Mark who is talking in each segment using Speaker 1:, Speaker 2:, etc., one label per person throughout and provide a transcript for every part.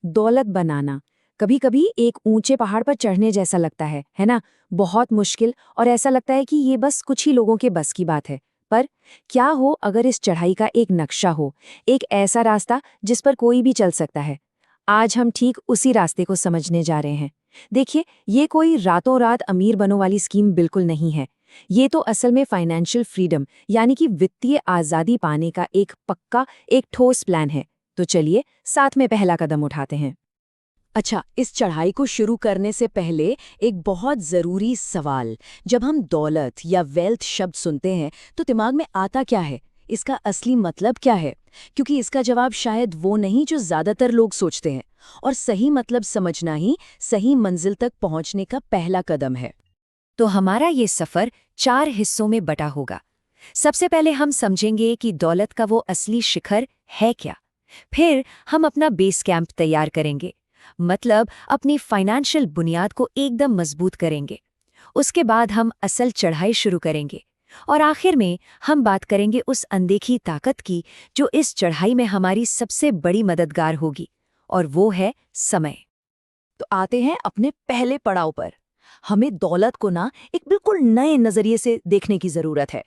Speaker 1: दौलत बनाना कभी कभी एक ऊंचे पहाड़ पर चढ़ने जैसा लगता है ना। बहुत मुश्किल, और ऐसा लगता है कि ये बस कुछ ही लोगों के बस की बात है। पर क्या हो अगर इस चढ़ाई का एक नक्शा हो, एक ऐसा रास्ता जिस पर कोई भी चल सकता है। आज हम ठीक उसी रास्ते को समझने जा रहे हैं। देखिए, ये कोई रातों रात अमीर बनो वाली स्कीम बिल्कुल नहीं है। ये तो असल में फाइनेंशियल फ्रीडम यानी कि वित्तीय आज़ादी पाने का एक पक्का, एक ठोस प्लान है। तो चलिए साथ में पहला कदम उठाते हैं।
Speaker 2: अच्छा, इस चढ़ाई को शुरू करने से पहले एक बहुत ज़रूरी सवाल। जब हम दौलत या वेल्थ शब्द सुनते हैं तो दिमाग में आता क्या है? इसका असली मतलब क्या है? क्योंकि इसका जवाब शायद वो नहीं जो ज़्यादातर लोग सोचते हैं। और सही मतलब समझना ही सही मंजिल तक पहुंचने का पहला कदम है।
Speaker 1: तो हमारा ये सफ़र 4 हिस्सों में बटा होगा। सबसे पहले हम समझेंगे कि दौलत का वो असली शिखर है क्या। फिर हम अपना बेस कैंप तैयार करेंगे, मतलब अपनी फाइनेंशियल बुनियाद को एकदम मजबूत करेंगे। उसके बाद हम असल चढ़ाई शुरू करेंगे, और आखिर में हम बात करेंगे उस अनदेखी ताकत की जो इस चढ़ाई में हमारी सबसे बड़ी मददगार होगी, और वो है समय।
Speaker 2: तो आते हैं अपने पहले पड़ाव पर। हमें दौलत को ना एक बिल्कुल नए नजरिए से देखने की जरूरत है।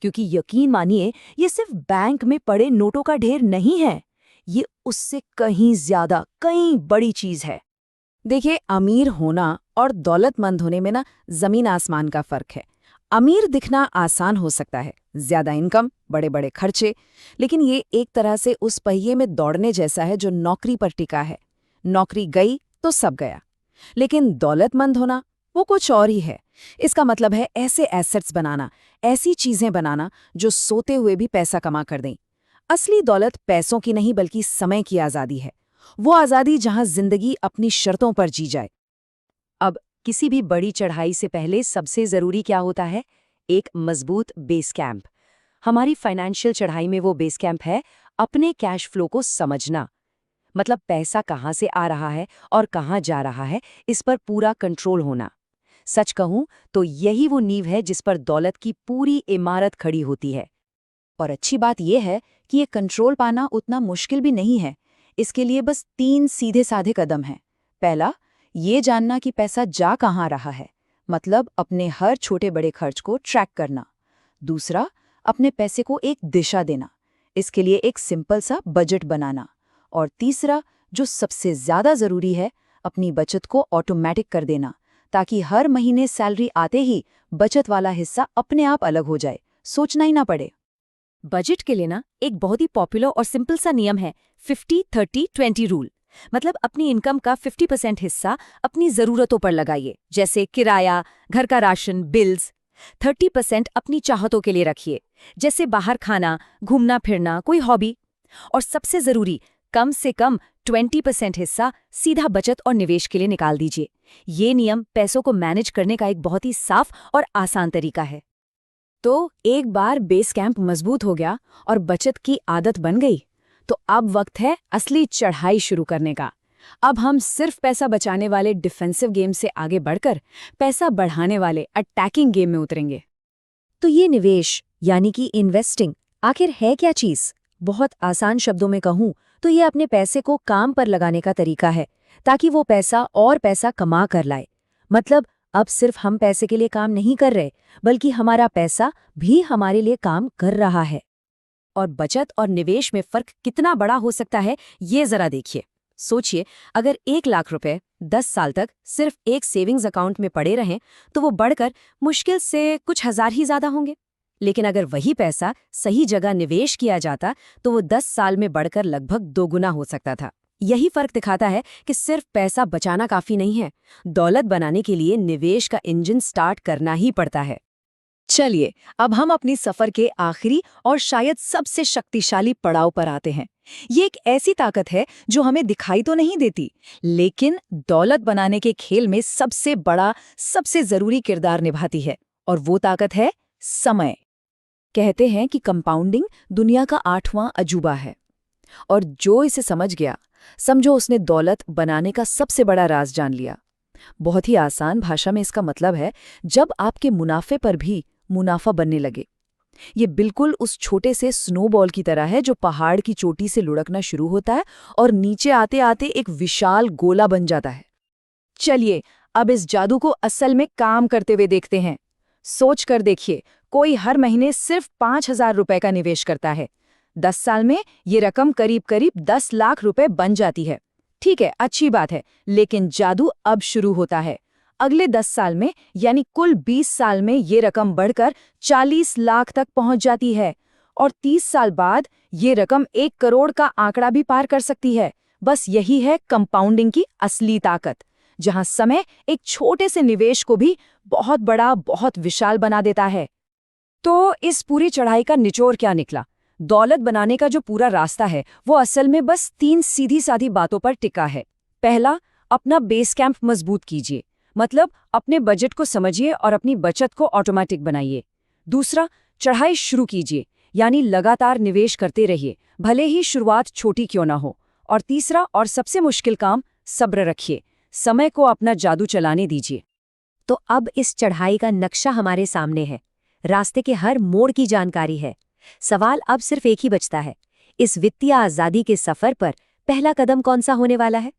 Speaker 2: क्योंकि यकीन मानिए, ये सिर्फ बैंक में पड़े नोटों का ढेर नहीं है। ये उससे कहीं ज्यादा, कहीं बड़ी चीज है। देखिए, अमीर होना और दौलतमंद होने में ना जमीन आसमान का फर्क है। अमीर दिखना आसान हो सकता है, ज्यादा इनकम, बड़े बड़े खर्चे। लेकिन ये एक तरह से उस पहिए में दौड़ने जैसा है जो नौकरी पर टिका है। नौकरी गई तो सब गया। लेकिन दौलतमंद होना वो कुछ और ही है। इसका मतलब है ऐसे एसेट्स बनाना, ऐसी चीजें बनाना जो सोते हुए भी पैसा कमा कर दें। असली दौलत पैसों की नहीं बल्कि समय की आज़ादी है। वो आज़ादी जहां जिंदगी अपनी शर्तों पर जी जाए। अब किसी भी बड़ी चढ़ाई से पहले सबसे जरूरी क्या होता है? एक मजबूत बेस कैंप। हमारी फाइनेंशियल चढ़ाई में वो बेस कैंप है अपने कैश फ्लो को समझना। मतलब पैसा कहाँ से आ रहा है और कहाँ जा रहा है, इस पर पूरा कंट्रोल होना। सच कहूं तो यही वो नींव है जिस पर दौलत की पूरी इमारत खड़ी होती है। और अच्छी बात यह है कि ये कंट्रोल पाना उतना मुश्किल भी नहीं है। इसके लिए बस 3 सीधे साधे कदम हैं। पहला, ये जानना कि पैसा जा कहाँ रहा है, मतलब अपने हर छोटे बड़े खर्च को ट्रैक करना। दूसरा, अपने पैसे को एक दिशा देना। इसके लिए एक सिंपल सा बजट बनाना। और तीसरा, जो सबसे ज्यादा जरूरी है, अपनी बचत को ऑटोमेटिक कर देना, ताकि हर महीने सैलरी आते ही बचत वाला हिस्सा अपने आप अलग हो जाए, सोचना ही ना पड़े।
Speaker 1: बजट के लिए ना एक बहुत ही पॉपुलर और सिंपल सा नियम है 50-30-20 रूल। मतलब अपनी इनकम का 50% हिस्सा अपनी जरूरतों पर लगाइए, जैसे किराया, घर का राशन, बिल्स। 30% अपनी चाहतों के लिए रखिए, जैसे बाहर खाना, घूमना फिरना, कोई हॉबी। और सबसे जरूरी, कम से कम 20% हिस्सा सीधा बचत और निवेश के लिए निकाल दीजिए। ये नियम पैसों को मैनेज करने का एक बहुत ही साफ और आसान तरीका है।
Speaker 2: तो एक बार बेस कैंप मजबूत हो गया और बचत की आदत बन गई, तो अब वक्त है असली चढ़ाई शुरू करने का। अब हम सिर्फ पैसा बचाने वाले डिफेंसिव गेम से आगे बढ़कर पैसा बढ़ाने वाले अटैकिंग गेम में उतरेंगे।
Speaker 1: तो ये निवेश यानी कि इन्वेस्टिंग आखिर है क्या चीज? बहुत आसान शब्दों में कहूं तो ये अपने पैसे को काम पर लगाने का तरीका है, ताकि वो पैसा और पैसा कमा कर लाए। मतलब अब सिर्फ हम पैसे के लिए काम नहीं कर रहे, बल्कि हमारा पैसा भी हमारे लिए काम कर रहा है।
Speaker 2: और बचत और निवेश में फर्क कितना बड़ा हो सकता है, ये जरा देखिए। सोचिए, अगर 1 लाख रुपए 10 साल तक सिर्फ एक सेविंग्स अकाउंट में पड़े रहें, तो वो बढ़कर मुश्किल से कुछ हजार ही ज्यादा होंगे। लेकिन अगर वही पैसा सही जगह निवेश किया जाता, तो वो 10 साल में बढ़कर लगभग 2 गुना हो सकता था। यही फर्क दिखाता है कि सिर्फ पैसा बचाना काफी नहीं है। दौलत बनाने के लिए निवेश का इंजन स्टार्ट करना ही पड़ता है। चलिए, अब हम अपनी सफर के आखिरी और शायद सबसे शक्तिशाली पड़ाव पर आते हैं। ये एक ऐसी ताकत है जो हमें दिखाई तो नहीं देती, लेकिन दौलत बनाने के खेल में सबसे बड़ा, सबसे जरूरी किरदार निभाती है। और वो ताकत है समय। कहते हैं कि कंपाउंडिंग दुनिया का 8वां अजूबा है। और जो इसे समझ गया, समझो उसने दौलत बनाने का सबसे बड़ा राज जान लिया। बहुत ही आसान भाषा में इसका मतलब है, जब आपके मुनाफे पर भी मुनाफा बनने लगे। ये बिल्कुल उस छोटे से स्नोबॉल की तरह है जो पहाड़ की चोटी से लुढ़कना शुरू होता है और नीचे आते आते एक विशाल गोला बन जाता है। चलिए अब इस जादू को असल में काम करते हुए देखते हैं। सोच कर देखिए, कोई हर महीने सिर्फ 5,000 रुपए का निवेश करता है। 10 साल में ये रकम करीब करीब 10 लाख रुपए बन जाती है। ठीक है, अच्छी बात है, लेकिन जादू अब शुरू होता है। अगले 10 साल में यानी कुल 20 साल में ये रकम बढ़कर 40 लाख तक पहुंच जाती है और 30 साल बाद ये रकम 1 करोड़ का आंकड़ा भी पार कर सकती है। बस यही है कंपाउंडिंग की असली ताकत, जहां समय एक छोटे से निवेश को भी बहुत बड़ा, बहुत विशाल बना देता है।
Speaker 1: तो इस पूरी चढ़ाई का निचोड़ क्या निकला? दौलत बनाने का जो पूरा रास्ता है वो असल में बस 3 सीधी साधी बातों पर टिका है। पहला, अपना बेस कैंप मजबूत कीजिए, मतलब अपने बजट को समझिए और अपनी बचत को ऑटोमेटिक बनाइए। दूसरा, चढ़ाई शुरू कीजिए, यानी लगातार निवेश करते रहिए, भले ही शुरुआत छोटी क्यों ना हो। और तीसरा और सबसे मुश्किल काम, सब्र रखिए, समय को अपना जादू चलाने दीजिए।
Speaker 3: तो अब इस चढ़ाई का नक्शा हमारे सामने है, रास्ते के हर मोड़ की जानकारी है। सवाल अब सिर्फ एक ही बचता है, इस वित्तीय आजादी के सफर पर पहला कदम कौन सा होने वाला है?